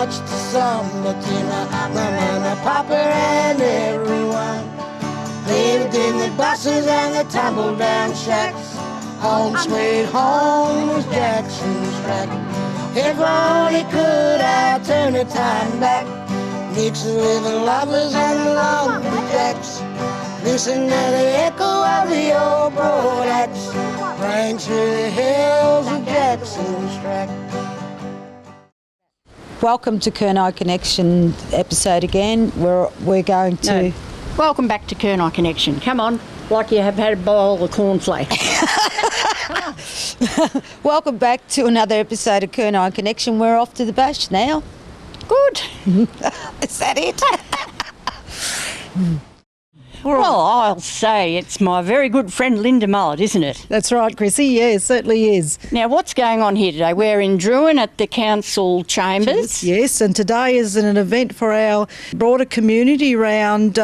much to some, but Mama and Papa and everyone lived in the buses and the tumble-down shacks. Home sweet home was Jackson's track. If only could I turn the time back, mix it with the lovers and the lumberjacks. Listen to the echo of the old broad axe ring through the hills of Jackson's track. Welcome to Kurnai Connection episode again. We're going to... No. Welcome back to Kurnai Connection. Come on, like you have had a bowl of cornflakes. Welcome back to another episode of Kurnai Connection. We're off to the bash now. Good. Is that it? Well, I'll say it's my very good friend Linda Mullet, isn't it? That's right, Chrissy. Yeah, it certainly is. Now, what's going on here today? We're in Druin at the council chambers. Yes, and today is an event for our broader community around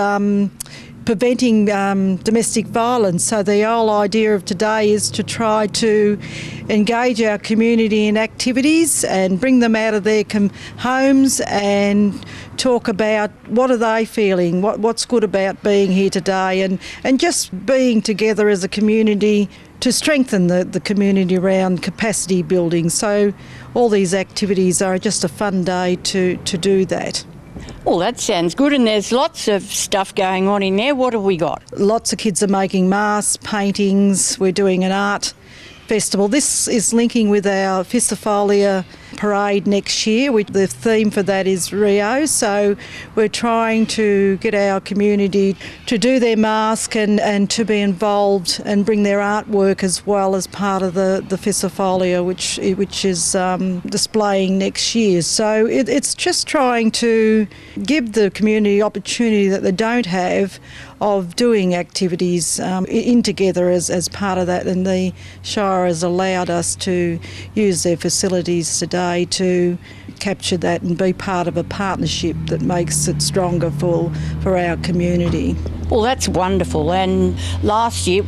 preventing domestic violence. So the whole idea of today is to try to engage our community in activities and bring them out of their homes and talk about what are they feeling, what's good about being here today, and just being together as a community to strengthen the community around capacity building. So all these activities are just a fun day to do that. Well, that sounds good, and there's lots of stuff going on in there. What have we got? Lots of kids are making masks, paintings. We're doing an art festival. This is linking with our Fissifolia parade next year. The theme for that is Rio, so we're trying to get our community to do their mask and to be involved and bring their artwork as well as part of the Fissifolia, which is displaying next year. So it's just trying to give the community opportunity that they don't have of doing activities in together as part of that, and the Shire has allowed us to use their facilities today to capture that and be part of a partnership that makes it stronger for our community. Well, that's wonderful, and last year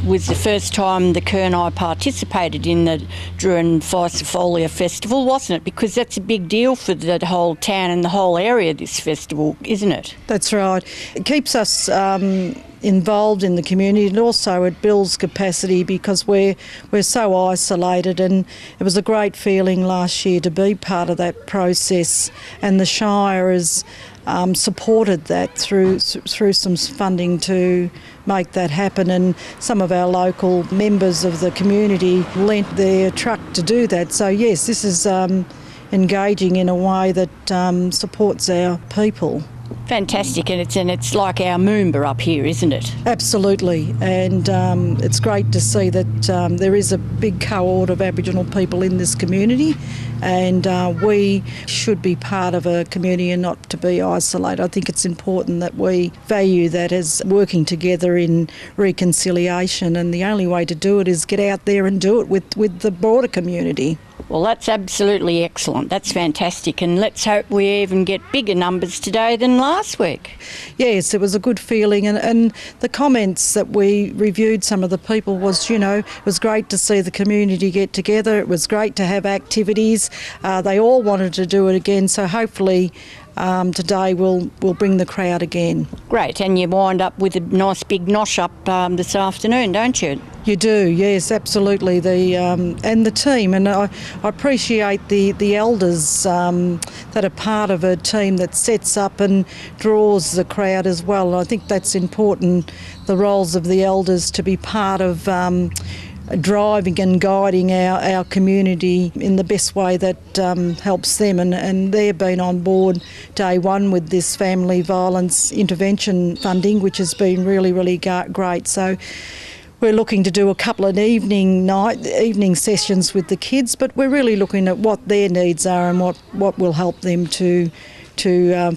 was the first time the Kurnai participated in the Druin Fissifolia Festival, wasn't it? Because that's a big deal for the whole town and the whole area, this festival, isn't it? That's right. It keeps us involved in the community, and also it builds capacity because we're so isolated, and it was a great feeling last year to be part of that process, and the Shire has supported that through some funding to make that happen, and some of our local members of the community lent their truck to do that. So yes, this is engaging in a way that supports our people. Fantastic, and it's like our Moomba up here, isn't it? Absolutely, and it's great to see that there is a big cohort of Aboriginal people in this community, and we should be part of a community and not to be isolated. I think it's important that we value that as working together in reconciliation, and the only way to do it is get out there and do it with the broader community. Well, that's absolutely excellent. That's fantastic, and let's hope we even get bigger numbers today than last week. Yes, it was a good feeling, and the comments that we reviewed, some of the people, was, it was great to see the community get together. It was great to have activities. They all wanted to do it again, so hopefully today we'll bring the crowd again. Great, and you wind up with a nice big nosh up this afternoon, don't you? You do, yes, absolutely. And the team, and I appreciate the elders that are part of a team that sets up and draws the crowd as well. I think that's important, the roles of the elders to be part of driving and guiding our community in the best way that helps them, and they've been on board day one with this family violence intervention funding, which has been really, really great. So we're looking to do a couple of evening sessions with the kids, but we're really looking at what their needs are and what will help them to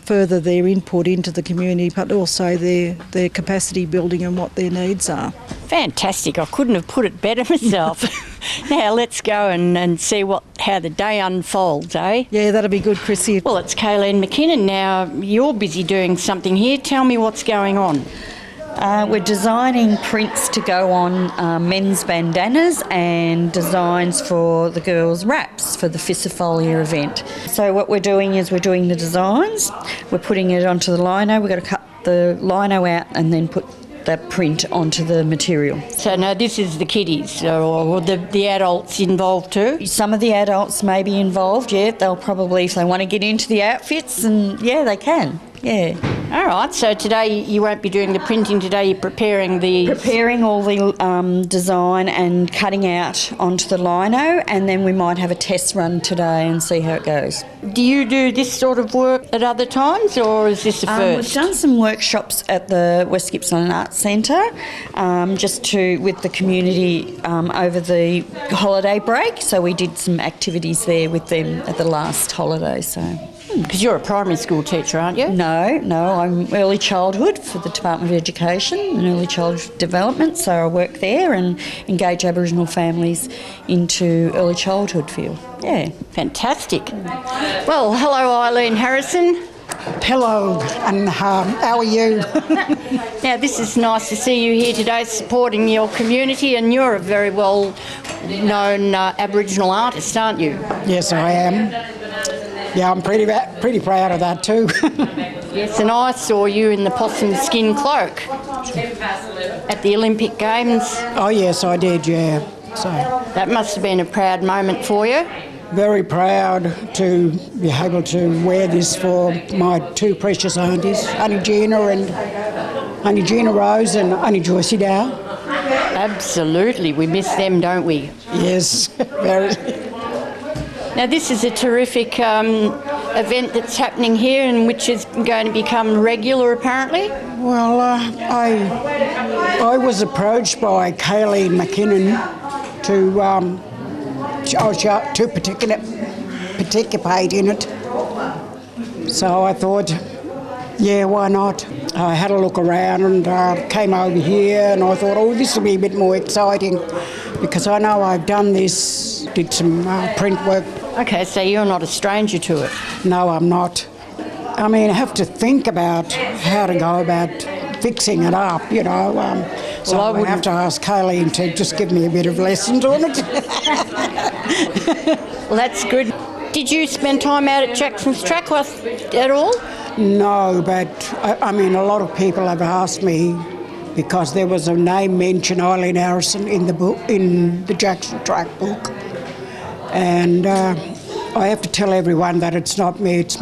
further their input into the community, but also their capacity building and what their needs are. Fantastic. I couldn't have put it better myself. Now let's go and see how the day unfolds, eh? Yeah, that'll be good, Chrissy. Well, it's Kayleen McKinnon. Now, you're busy doing something here. Tell me what's going on. We're designing prints to go on men's bandanas and designs for the girls' wraps for the Fissifolia event. So what we're doing is we're doing the designs, we're putting it onto the lino, we've got to cut the lino out and then put that print onto the material. So now this is the kiddies or the adults involved too? Some of the adults may be involved, yeah. They'll probably, if they want to get into the outfits, and yeah, they can, yeah. All right, so today you won't be doing the printing, today you're preparing all the design and cutting out onto the lino, and then we might have a test run today and see how it goes. Do you do this sort of work at other times, or is this the first? We've done some workshops at the West Gippsland Arts Centre with the community over the holiday break, so we did some activities there with them at the last holiday. So. Because you're a primary school teacher, aren't you? No, I'm early childhood for the Department of Education and Early Childhood Development, so I work there and engage Aboriginal families into early childhood field. Yeah. Fantastic. Well, hello Arlene Harrison. Hello, and how are you? Now, this is nice to see you here today supporting your community, and you're a very well-known Aboriginal artist, aren't you? Yes, I am. Yeah, I'm pretty proud of that too. Yes, and I saw you in the possum skin cloak at the Olympic Games. Oh yes, I did, yeah. So that must have been a proud moment for you. Very proud to be able to wear this for my two precious aunties, Auntie Gina Rose and Auntie Joycey Dow. Absolutely, we miss them, don't we? Yes, very. Now this is a terrific event that's happening here and which is going to become regular apparently? Well, I was approached by Kayleen McKinnon to participate in it. So I thought, yeah, why not? I had a look around and came over here and I thought, oh, this will be a bit more exciting because I know I've done this, did some print work. Okay, so you're not a stranger to it? No, I'm not. I mean, I have to think about how to go about fixing it up, you know. So I would have to ask Kayleen to just give me a bit of lessons on it. Well, that's good. Did you spend time out at Jackson's Track at all? No, but I mean, a lot of people have asked me because there was a name mentioned, Arlene Harrison, in the book, in the Jackson Track book. And I have to tell everyone that it's not me, it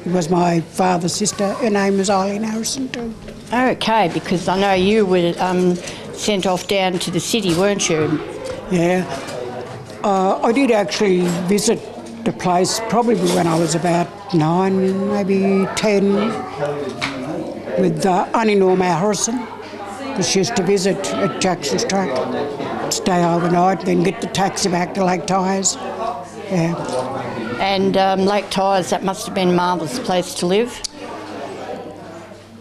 was my father's sister. Her name was Arlene Harrison too. Okay, because I know you were sent off down to the city, weren't you? Yeah. I did actually visit the place probably when I was about 9, maybe 10, with Auntie Norma Harrison, because she used to visit at Jackson's Track, stay overnight, then get the taxi back to Lake Tyers. Yeah. And Lake Tyers, that must have been a marvellous place to live.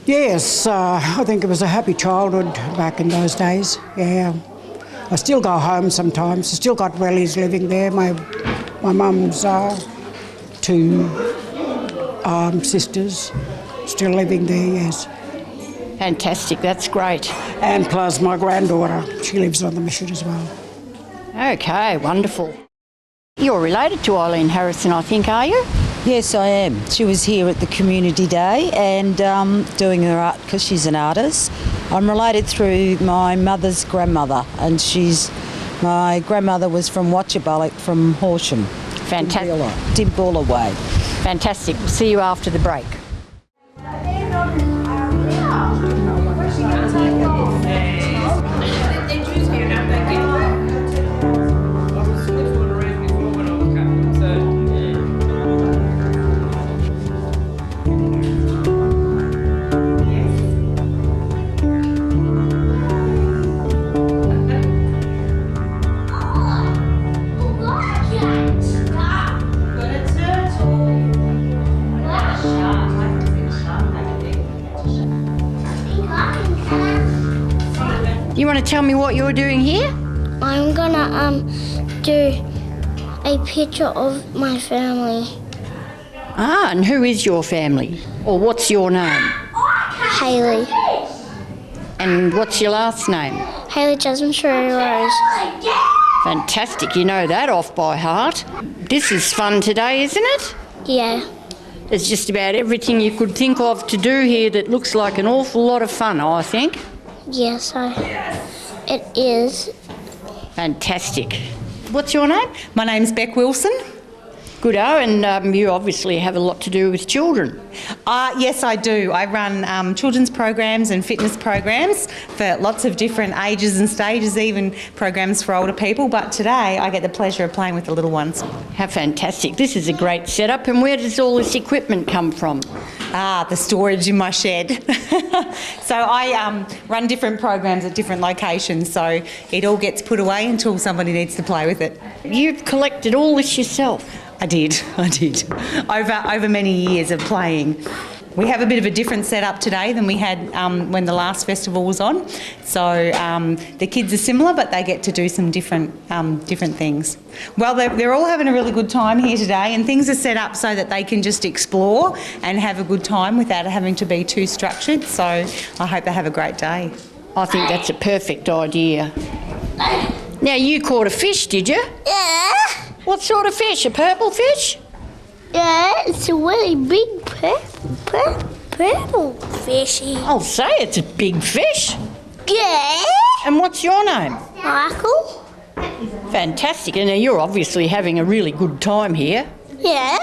Yes, I think it was a happy childhood back in those days, yeah. I still go home sometimes. I still got relatives living there. My mum's 2 sisters still living there, yes. Fantastic, that's great. And plus my granddaughter, she lives on the mission as well. Okay, wonderful. You're related to Arlene Harrison, I think, are you? Yes, I am. She was here at the community day and doing her art because she's an artist. I'm related through my mother's grandmother, and my grandmother was from Watchabalik, from Horsham. Fantastic. Dimboola way. Fantastic. We'll see you after the break. You want to tell me what you're doing here? I'm gonna do a picture of my family. Ah, and who is your family? Or what's your name? Hayley. And what's your last name? Haley Jasmine Sherry Rose. Fantastic, you know that off by heart. This is fun today, isn't it? Yeah. There's just about everything you could think of to do here that looks like an awful lot of fun, I think. Yes, it is. Fantastic. What's your name? My name's Beck Wilson. Goodo, and you obviously have a lot to do with children. Yes, I do. I run children's programs and fitness programs for lots of different ages and stages, even programs for older people. But today I get the pleasure of playing with the little ones. How fantastic. This is a great setup. And where does all this equipment come from? The storage in my shed. So I run different programs at different locations, so it all gets put away until somebody needs to play with it. You've collected all this yourself? I did. Over many years of playing. We have a bit of a different setup today than we had when the last festival was on. So the kids are similar, but they get to do some different things. Well, they're all having a really good time here today, and things are set up so that they can just explore and have a good time without having to be too structured. So I hope they have a great day. I think that's a perfect idea. Now, you caught a fish, did you? Yeah. What sort of fish? A purple fish? Yeah, it's a really big purple fishy. I'll say it's a big fish. Yeah. And what's your name? Michael? Fantastic. And now you're obviously having a really good time here. Yeah.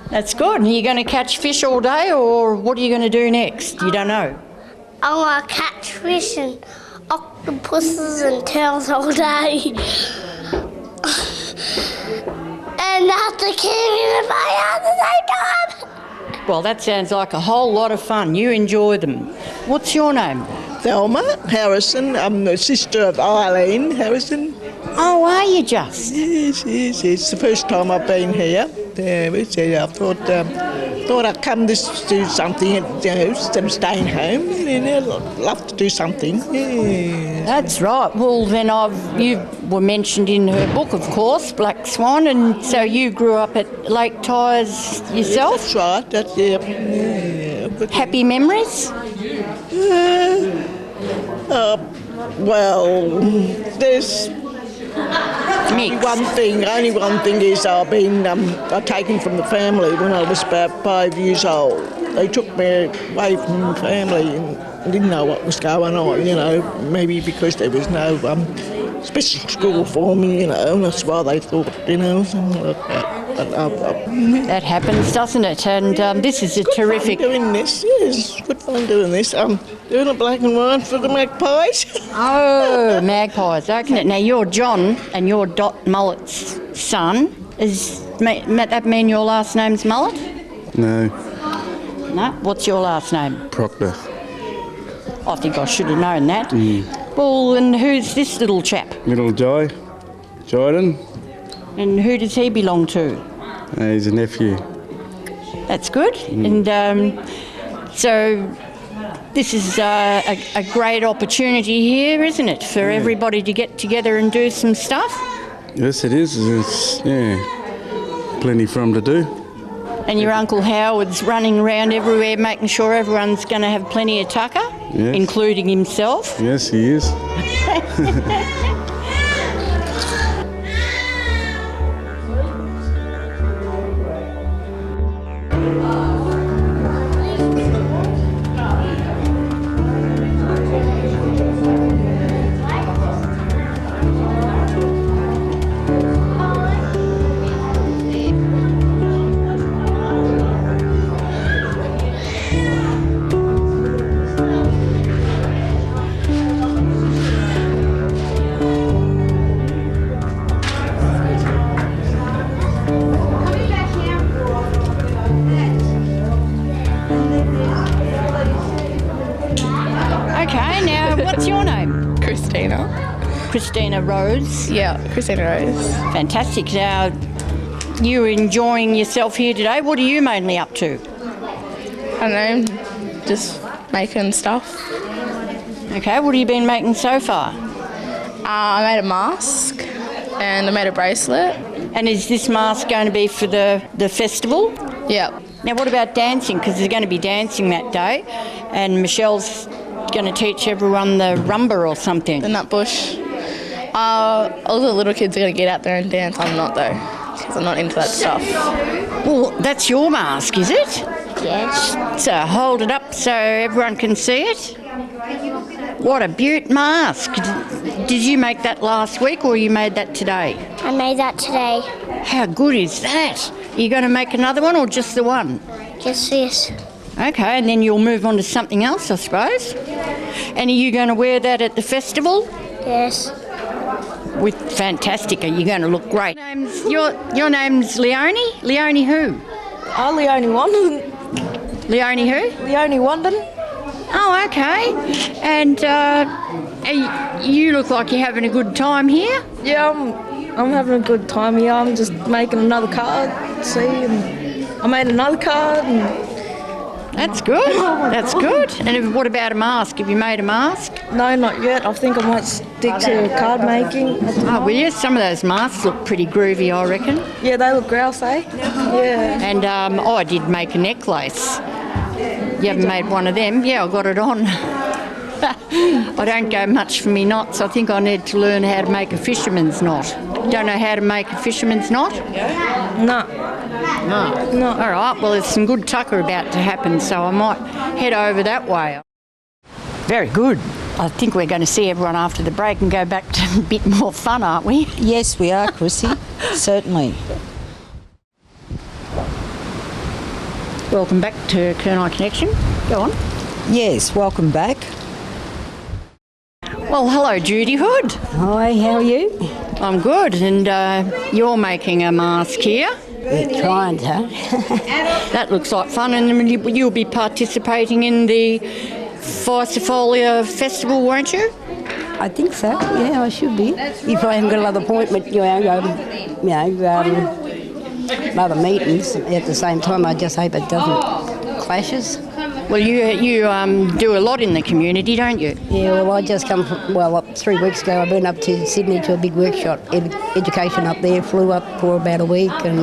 That's good. And are you going to catch fish all day, or what are you going to do next? You don't know? I want to catch fish and octopuses and turtles all day. And have to carry them in my hand at the same time. Well, that sounds like a whole lot of fun. You enjoy them. What's your name? Thelma Harrison. I'm the sister of Arlene Harrison. Oh, are you just? Yes. It's the first time I've been here. I thought I'd come just to do something, instead of staying home. I'd love to do something. Yeah. That's right. Well, then you were mentioned in her book, of course, Black Swan, and so you grew up at Lake Tyers yourself? That's right. Yeah. Happy memories? Well, there's only one thing is I've been taken from the family when I was about 5 years old. They took me away from the family and didn't know what was going on, maybe because there was no special school for me, and that's why they thought, something like that. That happens, doesn't it? And this is a terrific... Good fun doing this, yes. Good fun doing this. Doing a black and white for the magpies. Oh, magpies. Okay. Now, you're John and you're Dot Mullet's son. Does that mean your last name's Mullet? No. No? What's your last name? Proctor. I think I should have known that. Well, and who's this little chap? Little Jyden. And who does he belong to? He's a nephew. That's good. And so this is a great opportunity here, isn't it, for everybody to get together and do some stuff? Yes, it is. It's plenty for them to do. And your Uncle Howard's running around everywhere making sure everyone's going to have plenty of tucker, including himself. Yes, he is. Christina Rose. Yeah, Christina Rose. Fantastic. Now, you're enjoying yourself here today. What are you mainly up to? I don't know, just making stuff. Okay, what have you been making so far? I made a mask and I made a bracelet. And is this mask going to be for the festival? Yeah. Now, what about dancing? Because there's going to be dancing that day, and Michelle's going to teach everyone the rumba or something? The nut bush. All the little kids are going to get out there and dance. I'm not though, because I'm not into that stuff. Well, that's your mask, is it? Yes. So hold it up so everyone can see it. What a beaut mask. Did you make that last week or you made that today? I made that today. How good is that? Are you going to make another one or just the one? Just this. Okay, and then you'll move on to something else, I suppose. And are you going to wear that at the festival? Yes. Fantastic. Are you going to look great? Your name's Leonie? Leonie who? Oh, Leonie Wanden. Leonie who? Leonie Wanden. Oh, okay. And you look like you're having a good time here? Yeah, I'm having a good time here. I'm just making another card, see, and I made another card. That's good. That's good. And what about a mask? Have you made a mask? No, not yet. I think I might stick to card making. Oh, will you? Some of those masks look pretty groovy, I reckon. Yeah, they look grouse, eh? Yeah. And, I did make a necklace. You haven't made one of them? Yeah, I got it on. I don't go much for me knots. I think I need to learn how to make a fisherman's knot. Don't know how to make a fisherman's knot? No. No. All right, well, there's some good tucker about to happen, so I might head over that way. Very good. I think we're going to see everyone after the break and go back to a bit more fun, aren't we? Yes, we are, Chrissy. Certainly. Welcome back to Kurnai Connection. Go on. Yes, welcome back. Well, hello, Judy Hood. Hi, how are you? I'm good, and you're making a mask here. We're trying to. That looks like fun, and you'll be participating in the Fissifolia Festival, won't you? I think so, yeah, I should be. If I haven't got another appointment, other meetings at the same time, I just hope it doesn't clashes. Well, you do a lot in the community, don't you? Yeah, well, I just come from, 3 weeks ago, I've been up to Sydney to a big workshop, education up there, flew up for about a week and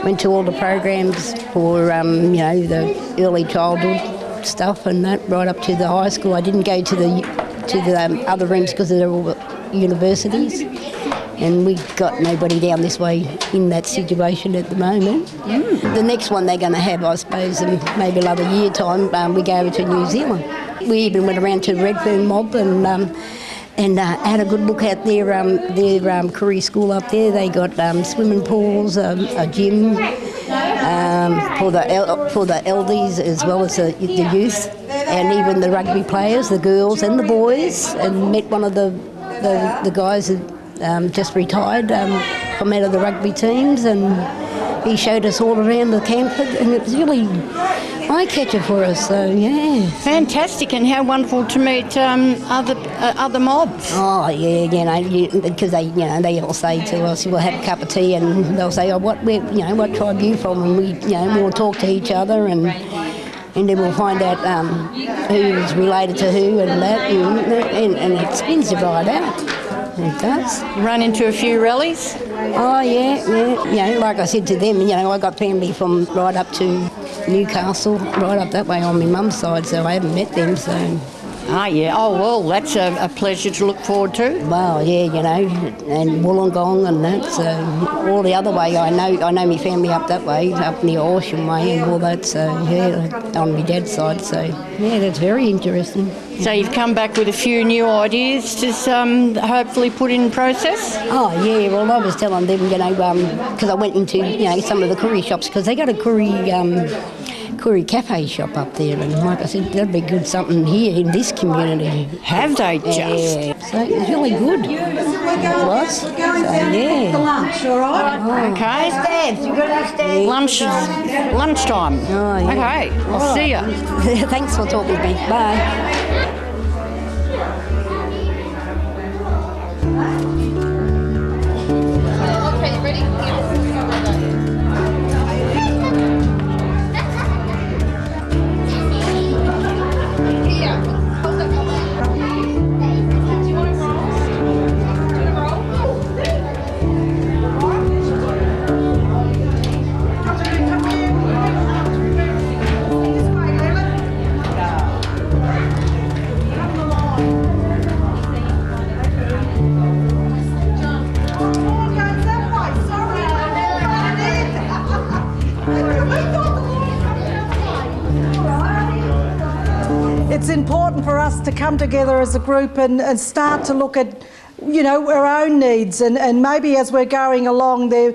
went to all the programs for, the early childhood stuff and that, right up to the high school. I didn't go to the other rooms because they're all universities. And we've got nobody down this way in that situation at the moment. The next one they're going to have, I suppose, in maybe another year time, we go over to New Zealand. We even went around to Redfern Mob and had a good look at their Koori school up there. They got swimming pools, a gym for the eldies as well as the youth, and even the rugby players, the girls and the boys, and met one of the guys who just retired from out of the rugby teams, and he showed us all around the camp, and it was really eye-catcher for us, so yeah. Fantastic, and how wonderful to meet other mobs. Oh yeah, because they all say to us, we'll have a cup of tea, and they'll say, what tribe are you from, and we'll talk to each other, and then we'll find out who's related to who and that, and it spins you right out. It does. You run into a few rallies? Oh, yeah. Like I said to them, I got family from right up to Newcastle, right up that way on my mum's side, so I haven't met them, so... Ah, yeah. Oh, well, that's a pleasure to look forward to. Well, yeah, and Wollongong and that, so all the other way, I know my family up that way, up near Horsham way and all that, so, yeah, on my dad's side, so, yeah, that's very interesting. So you've come back with a few new ideas to hopefully put in process? Oh, yeah, well, I was telling them, because I went into, some of the Koori shops, because they got a Koori cafe shop up there, and like I said, that'd be good something here in this community. Have they just? Yeah, so it was really good. It was. So, yeah. Lunch, all right? Oh. Okay. Stabs, you got any stabs? Lunchtime. Oh, yeah. Okay, I'll see you. Thanks for talking to me. Bye. Okay, ready? important for us to come together as a group and start to look at, you know, our own needs, and maybe as we're going along there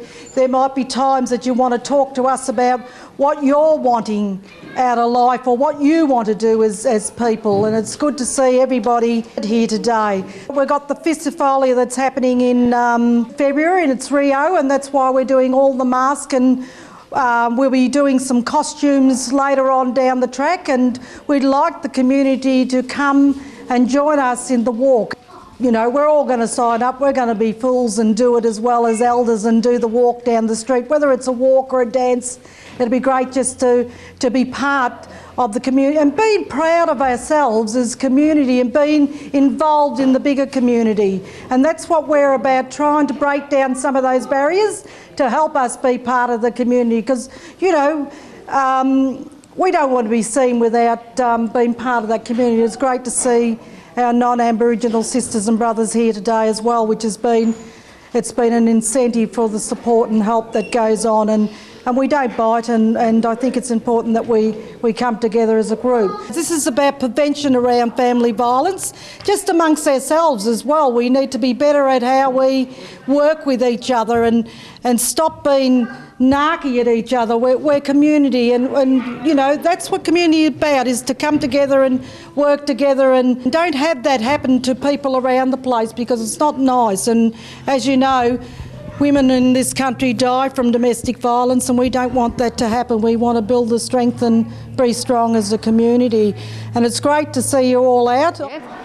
might be times that you want to talk to us about what you're wanting out of life or what you want to do as people, and it's good to see everybody here today. We've got the Festivalia that's happening in February, and it's Rio, and that's why we're doing all the masks, and we'll be doing some costumes later on down the track, and we'd like the community to come and join us in the walk. You know, we're all going to sign up, we're going to be fools and do it as well as elders and do the walk down the street. Whether it's a walk or a dance, it'll be great just to be part of the community and being proud of ourselves as community and being involved in the bigger community. And that's what we're about, trying to break down some of those barriers to help us be part of the community, because, you know, we don't want to be seen without being part of that community. It's great to see our non-Aboriginal sisters and brothers here today as well, which has been, it's been an incentive for the support and help that goes on, and we don't bite, and I think it's important that we come together as a group. This is about prevention around family violence, just amongst ourselves as well. We need to be better at how we work with each other and stop being narky at each other. We're community, and you know, that's what community is about, is to come together and work together, and don't have that happen to people around the place, because it's not nice. And as you know, women in this country die from domestic violence, and we don't want that to happen. We want to build the strength and be strong as a community. And it's great to see you all out.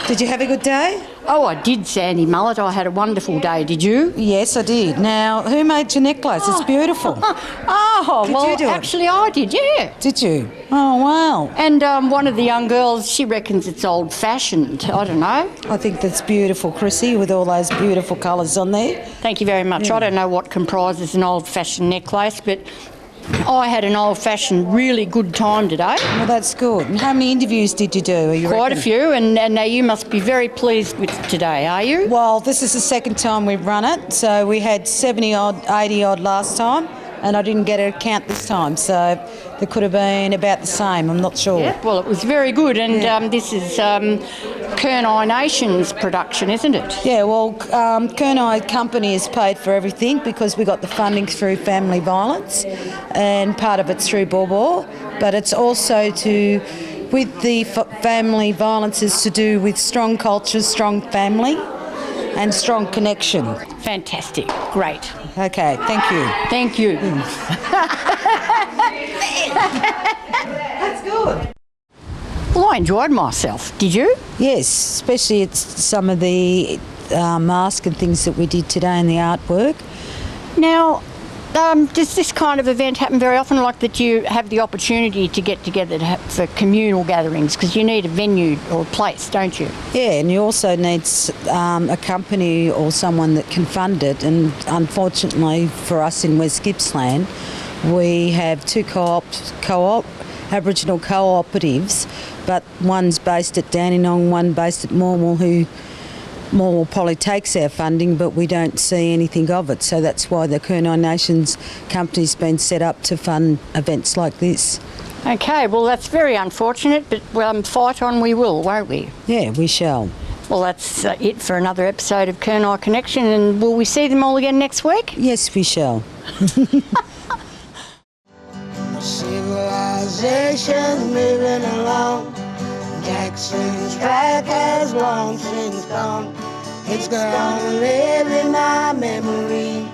Did you have a good day? Oh, I did, Sandy Mullet. I had a wonderful day. Did you? Yes, I did. Now, who made your necklace? It's beautiful. Well, you do it? actually I did, yeah. Did you? Oh, wow. And one of the young girls, she reckons it's old-fashioned. I don't know. I think that's beautiful, Chrissy, with all those beautiful colours on there. Thank you very much. Yeah. I don't know what comprises an old-fashioned necklace, but I had an old-fashioned, really good time today. Well, that's good. And how many interviews did you do? Quite a few, and now you must be very pleased with today, are you? Well, this is the second time we've run it, so we had 70-odd, 80-odd last time, and I didn't get a count this time, so there could have been about the same, I'm not sure. Yeah, well, it was very good, and this is Kurnai Nation's production, isn't it? Yeah, well, Kurnai Company has paid for everything because we got the funding through family violence, and part of it's through Bobo, but it's also with the family violence is to do with strong culture, strong family and strong connection. Fantastic, great. Okay, thank you. Thank you. That's good. Well, I enjoyed myself. Did you? Yes, especially it's some of the mask and things that we did today in the artwork. Now, does this kind of event happen very often, like that you have the opportunity to get together for communal gatherings? Because you need a venue or a place, don't you? Yeah, and you also need a company or someone that can fund it. And unfortunately for us in West Gippsland, we have two Aboriginal cooperatives, but one's based at Dandenong, one based at Morwell, who Morwell probably takes our funding, but we don't see anything of it. So that's why the Kurnai Nations company's been set up to fund events like this. Okay, well, that's very unfortunate, but fight on we will, won't we? Yeah, we shall. Well, that's it for another episode of Kurnai Connection, and will we see them all again next week? Yes, we shall. Civilization moving along. Jackson's track has long since gone. It's gonna live in my memory.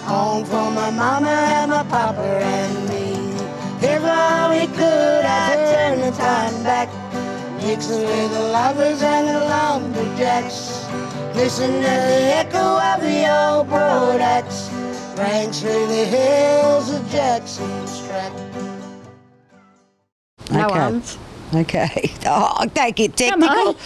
Home for my mama and my papa and me. If all we could, I'd turn the time back. Mix it with the lovers and the lumberjacks. Listen to the echo of the old broad axe. Rang through the hills of Jackson's track. No Okay. arms. Okay. Oh, don't get technical.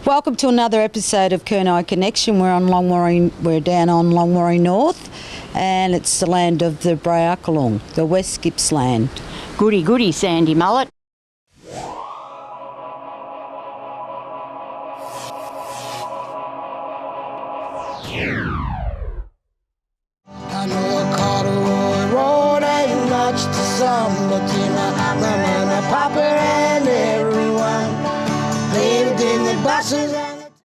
Welcome to another episode of Kurnai Connection. We're down on Longwarry North, and it's the land of the Brayakalung, the West Gippsland. Goody, goody, Sandy Mullet. I know the corduroy road ain't much to some, but to my mama and my papa and everyone, buses